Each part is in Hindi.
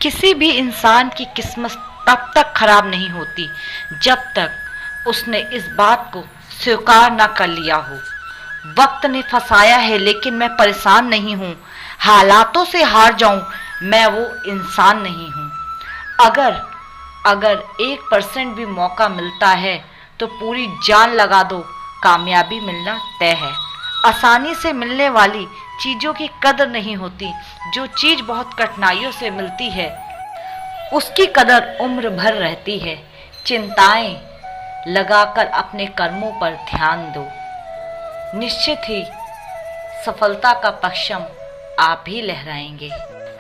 किसी भी इंसान की किस्मत तब तक खराब नहीं होती जब तक उसने इस बात को स्वीकार न कर लिया हो। वक्त ने फंसाया है लेकिन मैं परेशान नहीं हूँ। हालातों से हार जाऊँ, मैं वो इंसान नहीं हूँ। अगर अगर 1% भी मौका मिलता है तो पूरी जान लगा दो, कामयाबी मिलना तय है। आसानी से मिलने वाली चीज़ों की कदर नहीं होती। जो चीज़ बहुत कठिनाइयों से मिलती है उसकी कदर उम्र भर रहती है। चिंताएं लगाकर अपने कर्मों पर ध्यान दो, निश्चित ही सफलता का परचम आप ही लहराएंगे।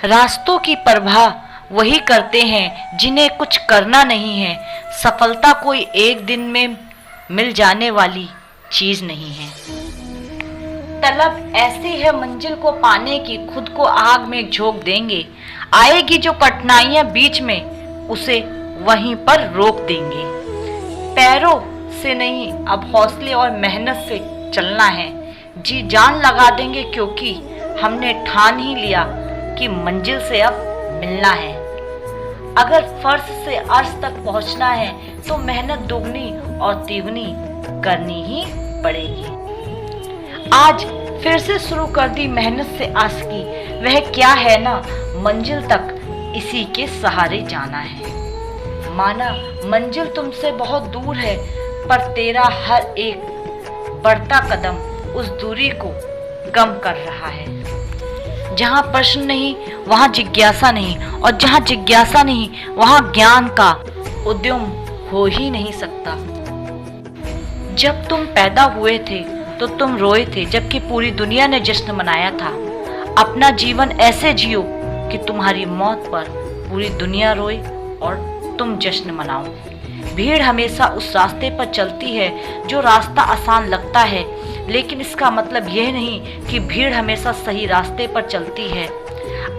रास्तों की परवाह वही करते हैं जिन्हें कुछ करना नहीं है। सफलता कोई एक दिन में मिल जाने वाली चीज नहीं है। तलब ऐसी है मंजिल को पाने की, खुद को आग में झोंक देंगे। आएगी जो कठिनाइयां बीच में, उसे वहीं पर रोक देंगे। पैरों से नहीं, अब हौसले और मेहनत से चलना है। जी जान लगा देंगे क्योंकि हमने ठान ही लिया कि मंजिल से अब मिलना है। अगर फर्श से अर्श तक पहुंचना है तो मेहनत दुगनी और तिगुनी करनी ही पड़ेगी। आज फिर से शुरू कर दी मेहनत से आस की, वह क्या है ना, मंजिल तक इसी के सहारे जाना है। माना मंजिल तुमसे बहुत दूर है, पर तेरा हर एक बढ़ता कदम उस दूरी को कम कर रहा है। जहाँ प्रश्न नहीं वहाँ जिज्ञासा नहीं, और जहाँ जिज्ञासा नहीं वहाँ ज्ञान का उद्यम हो ही नहीं सकता। जब तुम पैदा हुए थे तो तुम रोए थे, जबकि पूरी दुनिया ने जश्न मनाया था। अपना जीवन ऐसे जियो कि तुम्हारी मौत पर पूरी दुनिया रोए और तुम जश्न मनाओ। भीड़ हमेशा उस रास्ते पर चलती है जो रास्ता आसान लगता है, लेकिन इसका मतलब यह नहीं कि भीड़ हमेशा सही रास्ते पर चलती है।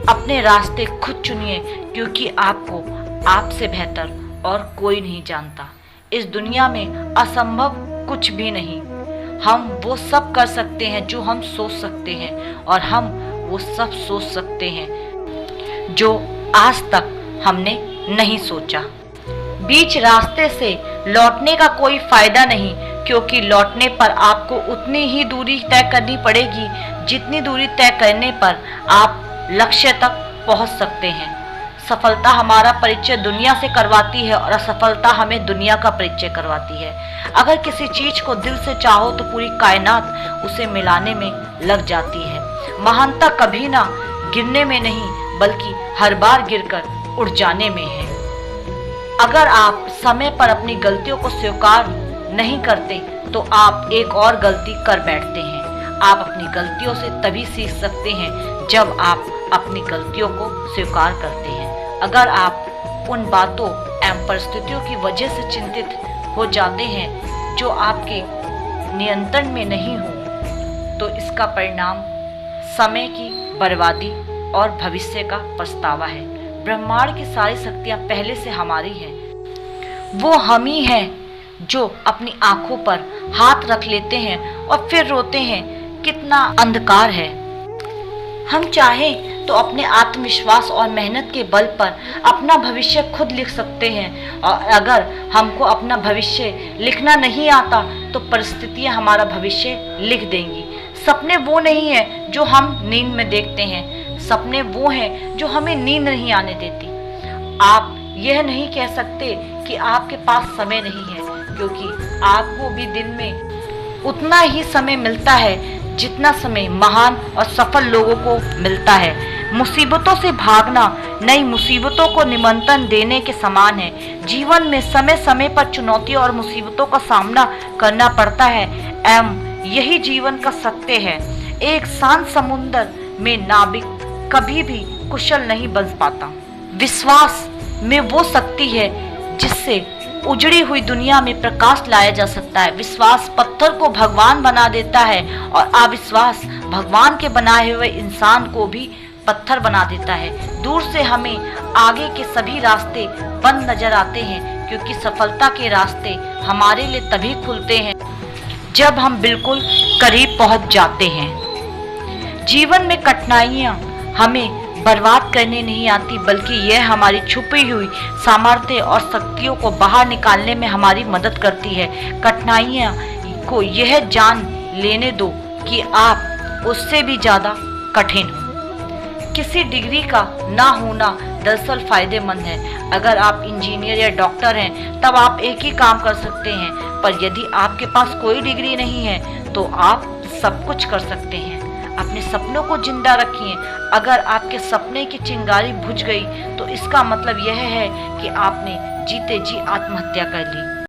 अपने रास्ते खुद चुनिए, क्योंकि आपको आपसे बेहतर और कोई नहीं जानता। इस दुनिया में असंभव कुछ भी नहीं। हम वो सब कर सकते हैं जो हम सोच सकते हैं, और हम वो सब सोच सकते हैं जो आज तक हमने नहीं सोचा। बीच रास्ते से लौटने का कोई फायदा नहीं, क्योंकि लौटने पर आपको उतनी ही दूरी तय करनी पड़ेगी जितनी दूरी तय करने पर आप लक्ष्य तक पहुंच सकते हैं। सफलता हमारा परिचय दुनिया से करवाती है और असफलता हमें दुनिया का परिचय करवाती है। अगर किसी चीज को दिल से चाहो तो पूरी कायनात उसे मिलाने में लग जाती है। महानता कभी ना गिरने में नहीं, बल्कि हर बार गिरकर उठ जाने में है। अगर आप समय पर अपनी गलतियों को स्वीकार नहीं करते तो आप एक और गलती कर बैठते हैं। आप अपनी गलतियों से तभी सीख सकते हैं जब आप अपनी गलतियों को स्वीकार करते हैं। अगर आप उन बातों एवं परिस्थितियों की वजह से चिंतित हो जाते हैं जो आपके नियंत्रण में नहीं हो, तो इसका परिणाम समय की बर्बादी और भविष्य का पछतावा है। ब्रह्मांड की सारी शक्तियाँ पहले से हमारी हैं। वो हम ही हैं जो अपनी आंखों पर हाथ रख लेते हैं और फिर रोते हैं, कितना अंधकार है। हम चाहें तो अपने आत्मविश्वास और मेहनत के बल पर अपना भविष्य खुद लिख सकते हैं, और अगर हमको अपना भविष्य लिखना नहीं आता तो परिस्थितियां हमारा भविष्य लिख देंगी। सपने वो नहीं है जो हम नींद में देखते हैं, सपने वो हैं जो हमें नींद नहीं आने देती। आप यह नहीं कह सकते कि आपके पास समय नहीं है, क्योंकि आपको भी दिन में उतना ही समय मिलता है जितना समय महान और सफल लोगों को मिलता है। मुसीबतों से भागना नई मुसीबतों को निमंत्रण देने के समान है। जीवन में समय समय पर चुनौतियों और मुसीबतों का सामना करना पड़ता है, एवं यही जीवन का सत्य है। एक शांत समुद्र में नाविक कभी भी कुशल नहीं बन पाता। विश्वास में वो शक्ति है जिससे उजड़ी हुई दुनिया में प्रकाश लाया जा सकता है। विश्वास पत्थर को भगवान बना देता है, और अविश्वास भगवान के बनाए हुए इंसान को भी पत्थर बना देता है। दूर से हमें आगे के सभी रास्ते बंद नजर आते हैं, क्योंकि सफलता के रास्ते हमारे लिए तभी खुलते हैं जब हम बिल्कुल करीब पहुंच जाते हैं। जीवन में कठिनाइयां हमें बर्बाद करने नहीं आती, बल्कि यह हमारी छुपी हुई सामर्थ्य और शक्तियों को बाहर निकालने में हमारी मदद करती है। कठिनाइयाँ को यह जान लेने दो कि आप उससे भी ज़्यादा कठिन हो। किसी डिग्री का ना होना दरअसल फायदेमंद है। अगर आप इंजीनियर या डॉक्टर हैं तब आप एक ही काम कर सकते हैं, पर यदि आपके पास कोई डिग्री नहीं है तो आप सब कुछ कर सकते हैं। अपने सपनों को जिंदा रखिए। अगर आपके सपने की चिंगारी बुझ गई तो इसका मतलब यह है कि आपने जीते जी आत्महत्या कर ली।